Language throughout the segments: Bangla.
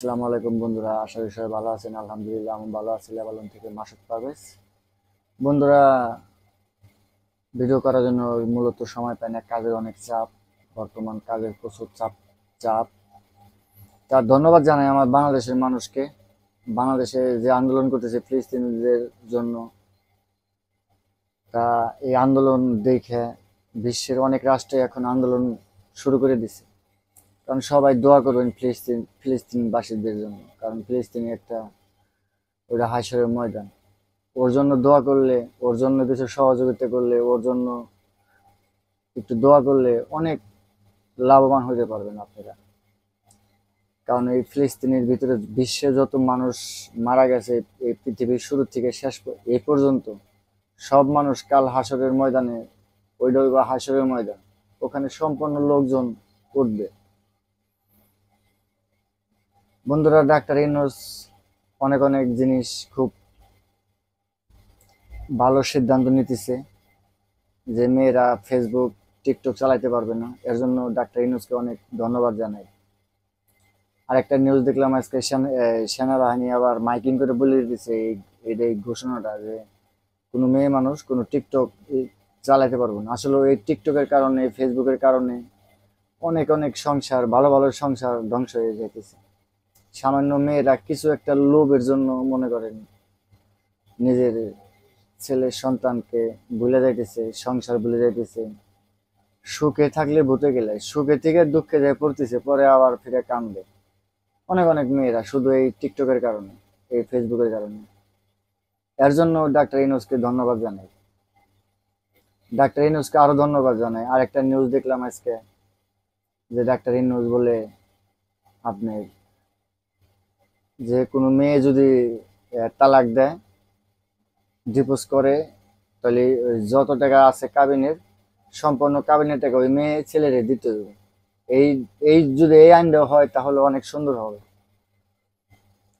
আসসালামু আলাইকুম বন্ধুরা, আশা করি সবাই ভালো আছেন। আলহামদুলিল্লাহ আমি ভালো আছি। লেবানন থেকে মাসুদ পারভেজ। বন্ধুরা, ভিডিও করার জন্য মূলত সময় পাই না, কাজের অনেক চাপ। বর্তমান কাজের প্রচুর চাপ। তার ধন্যবাদ জানাই আমার বাংলাদেশের মানুষকে। বাংলাদেশে যে আন্দোলন করতেছে ফিলিস্তিনিদের জন্য, তা এই আন্দোলন দেখে বিশ্বের অনেক রাষ্ট্রে এখন আন্দোলন শুরু করে দিছে। কারণ সবাই দোয়া করবেন ফিলিস্তিনবাসীদের জন্য, কারণ ফিলিস্তিন একটা ওটা হাসরের ময়দান। ওর জন্য দোয়া করলে, ওর জন্য কিছু সহযোগিতা করলে, ওর জন্য একটু দোয়া করলে অনেক লাভবান হতে পারবেন আপনারা। কারণ এই ফিলিস্তিনের ভিতরে বিশ্বে যত মানুষ মারা গেছে, এই পৃথিবীর শুরু থেকে এই পর্যন্ত, সব মানুষ কাল হাসরের ময়দানে, ওইটা বা হাসরের ময়দান, ওখানে সম্পূর্ণ লোকজন উঠবে। বন্ধুরা, ডাক্তার ইউনূস অনেক অনেক জিনিস খুব ভালো সিদ্ধান্ত নিতেছে, যে মেয়েরা ফেসবুক টিকটক চালাইতে পারবে না, এর জন্য ডাক্তার ইউনূসকে অনেক ধন্যবাদ জানাই। আরেকটা নিউজ দেখলাম আজকে, সেনাবাহিনী আবার মাইকিং করে বলে দিতেছে এই ঘোষণাটা, যে কোনো মেয়ে মানুষ কোনো টিকটক চালাইতে পারবে না। আসলে এই টিকটকের কারণে, ফেসবুকের কারণে অনেক অনেক সংসার, ভালো ভালো সংসার ধ্বংস হয়ে যাইতেছে। সামান্য মেয়েরা কিছু একটা লোভের জন্য মনে করেন নিজের ছেলের সন্তানকে ভুলে যাইতেছে, সংসার ভুলে যাইতেছে। সুখে থাকলে ভূতে গেলে, সুখে থেকে দুঃখে যায় পড়তেছে, পরে আবার ফিরে কান্দে। অনেক অনেক মেয়েরা শুধু এই টিকটকের কারণে, এই ফেসবুকের কারণে। এর জন্য ডাক্তার ইউনূসকে ধন্যবাদ জানাই। ডাক্তার ইউনূসকে আরো ধন্যবাদ জানাই। আরেকটা নিউজ দেখলাম আজকে, যে ডাক্তার ইউনূস বলে আপনার, যে কোনো মেয়ে যদি তালাক দেয়, ডিভোর্স করে, তাহলে যত টাকা আছে কাবিনের, সম্পূর্ণ কাবিনের টাকা ওই মেয়ে ছেলেরে দিতে হবে। এই এই যদি এই আইনটা হয় তাহলে অনেক সুন্দর হবে,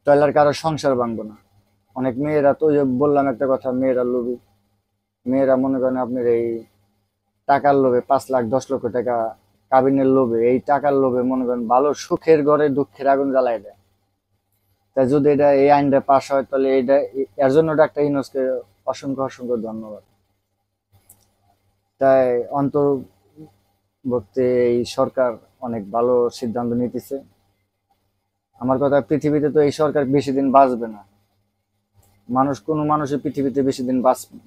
তাহলে আর কারো সংসার ভাঙবো না। অনেক মেয়েরা তো, ওই যে বললাম একটা কথা, মেয়েরা লোভী। মেয়েরা মনে করেন আপনার এই টাকার লোভে 5 লাখ 10 লক্ষ টাকা কাবিনের লোভে, এই টাকার লোভে মনে করেন ভালো সুখের ঘরে দুঃখের আগুন জ্বালাই দেয়। তাই যদি এই আইনটা পাস হয়, তাহলে এর জন্য ডাক্তার ইউনূসকে অসংখ্য অসংখ্য ধন্যবাদ। তাই অন্তর্বর্তী এই সরকার অনেক ভালো সিদ্ধান্ত নিতেছে। আমার কথা, পৃথিবীতে তো এই সরকার বেশি দিন বাঁচবে না। কোনো মানুষের পৃথিবীতে বেশি দিন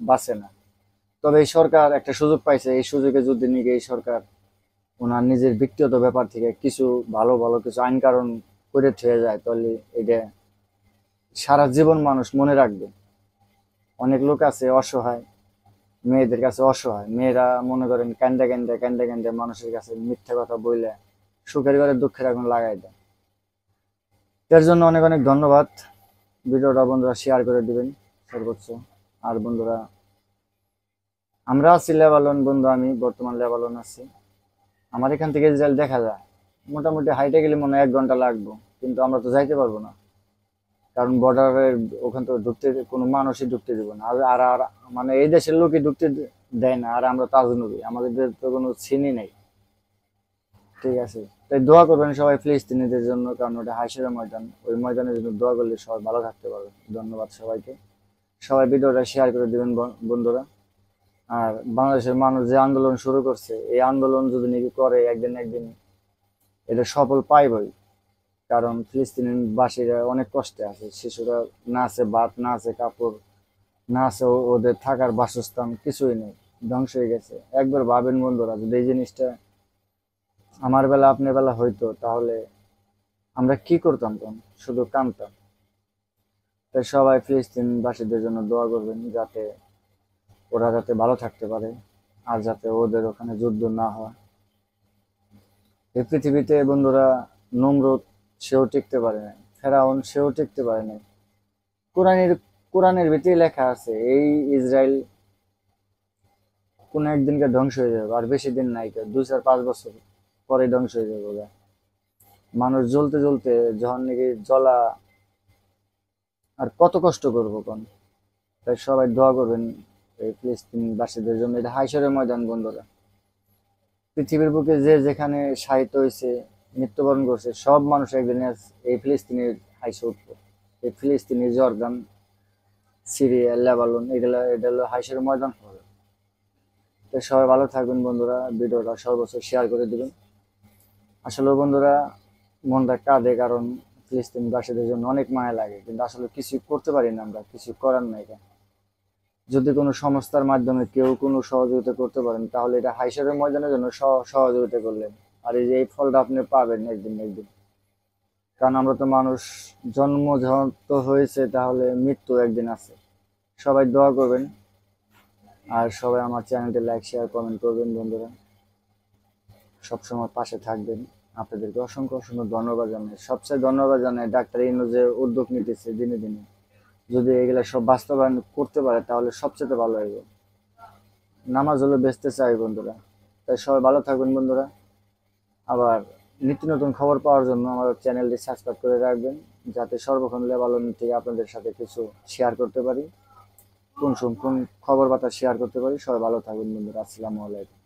বাঁচে না। তবে এই সরকার একটা সুযোগ পাইছে, এই সুযোগে যদি নিয়ে এই সরকার ওনার নিজের ব্যক্তিগত ব্যাপার থেকে কিছু ভালো ভালো কিছু আইন কারণ করে থয়ে যায়, তাহলে এটা সারা জীবন মানুষ মনে রাখবে। অনেক লোক আছে অসহায়, মেয়েদের কাছে অসহায়, মেয়েরা মনে করেন কান্দে মানুষের কাছে মিথ্যা কথা বইলে সুখের ঘরে দুঃখের আগুন লাগাই দেয়। এর জন্য অনেক অনেক ধন্যবাদ। ভিডিওটা বন্ধুরা শেয়ার করে দিবেন সর্বোচ্চ। আর বন্ধুরা, আমরা আছি লেবানন, বন্ধু আমি বর্তমান লেবানন আছি। আমার এখান থেকে ইসরায়েল দেখা যায়, মোটামুটি হাইটে গেলে মনে হয় 1 ঘন্টা লাগবে, কিন্তু আমরা তো যাইতে পারবো না, কারণ বর্ডারের ওখান তো ঢুকতে কোনো মানুষই ঢুকতে দেবো না। আর মানে এই দেশের লোকই ঢুকতে দেয় না। আর আমরা তো আজনবী, আমাদের তো কোনো চিনি নেই। ঠিক আছে, তাই দোয়া করবেন সবাই ফিলিস্তিনিদের জন্য, কারণ ওটা হাসির ময়দান। ওই ময়দানের জন্য দোয়া করলে সবাই ভালো থাকতে পারবে। ধন্যবাদ সবাইকে। সবাই ভিডিওটা শেয়ার করে দিবেন বন্ধুরা। আর বাংলাদেশের মানুষ যে আন্দোলন শুরু করছে, এই আন্দোলন যদি নাকি করে, একদিন একদিন এটা সফল পাইবই। কারণ ফিলিস্তিনিবাসীরা অনেক কষ্টে আছে। শিশুরা না আছে ভাত, না আছে কাপড়, না আছে ওদের থাকার বাসস্থান, কিছুই নেই, ধ্বংস হয়ে গেছে। একবার ভাবেন বন্ধুরা, যদি এই জিনিসটা আমার বেলা আপনার বেলা হইতো, তাহলে আমরা কি করতাম তখন? শুধু কাঁদতাম। তাই সবাই ফিলিস্তিনবাসীদের জন্য দোয়া করবেন, যাতে ওরা যাতে ভালো থাকতে পারে, আর যাতে ওদের ওখানে যুদ্ধ না হয়। এই পৃথিবীতে বন্ধুরা, নমরুদ সেও টিকতে পারে নাই, ফেরাউন সেও টিকতে পারে নাই। কোরআনের কোরআনের ভিতরে লেখা আছে, এই ইসরায়েল কোন একদিনকে ধ্বংস হয়ে যাবে, আর বেশি দিন নাই, 2-4-5 বছর পরে ধ্বংস হয়ে যাবে ওরা। মানুষ জ্বলতে জ্বলতে যখন নাকি জ্বলা, আর কত কষ্ট করবো কোন? তাই সবাই দোয়া করবেন এই ফিলিস্তিনবাসীদের জন্য। এটা হাইশরের ময়দান বন্ধুরা। পৃথিবীর বুকে যে যেখানে সাহিত্য হয়েছে, মৃত্যুবরণ করছে, সব মানুষ একদিন এই ফিলিস্তিনের হাইসে উঠবো। এই ফিলিস্তিনি, জর্দান, সিরিয়া, লেবানন, এগুলা এটা হলো হাইসের ময়দান হবে। তো সবাই ভালো থাকবেন বন্ধুরা, ভিডিওটা সর্বোচ্চ শেয়ার করে দিবেন। আসলে বন্ধুরা, মনটা কাঁদে, কারণ ফিলিস্তিনবাসীদের জন্য অনেক মায়া লাগে, কিন্তু আসলে কিছু করতে পারি না, আমরা কিছু করার নাই। যদি কোনো সংস্থার মাধ্যমে কেউ কোনো সহযোগিতা করতে পারেন, তাহলে এটা হাইসারের ময়দানের জন্য সহযোগিতা করলেন। আর এই যে এই ফলটা আপনি পাবেন একদিন না একদিন, কারণ আমরা তো মানুষ, জন্ম যখন তো হয়েছে, তাহলে মৃত্যু একদিন আছে। সবাই দোয়া করবেন, আর সবাই আমার চ্যানেলটি লাইক, শেয়ার, কমেন্ট করবেন বন্ধুরা, সবসময় পাশে থাকবেন। আপনাদেরকে অসংখ্য অসংখ্য ধন্যবাদ জানাই। সবচেয়ে ধন্যবাদ জানাই ডাক্তার ইনু যে উদ্যোগ নিতেছে দিনে দিনে। যদি এগুলা সব বাস্তবায়ন করতে পারে, তাহলে সবচেয়ে ভালো হবে। নামাজ হলো বেচতে চাই বন্ধুরা। তাই সবাই ভালো থাকবেন বন্ধুরা। আবার নিত্য নতুন খবর পাওয়ার জন্য আমার চ্যানেলটি সাবস্ক্রাইব করে রাখবেন, যাতে সর্বক্ষণ লেবানন থেকে আপনাদের সাথে কিছু শেয়ার করতে পারি, কোন খবর বার্তা শেয়ার করতে পারি। সবাই ভালো থাকবেন বন্ধুরা। আসসালামু আলাইকুম।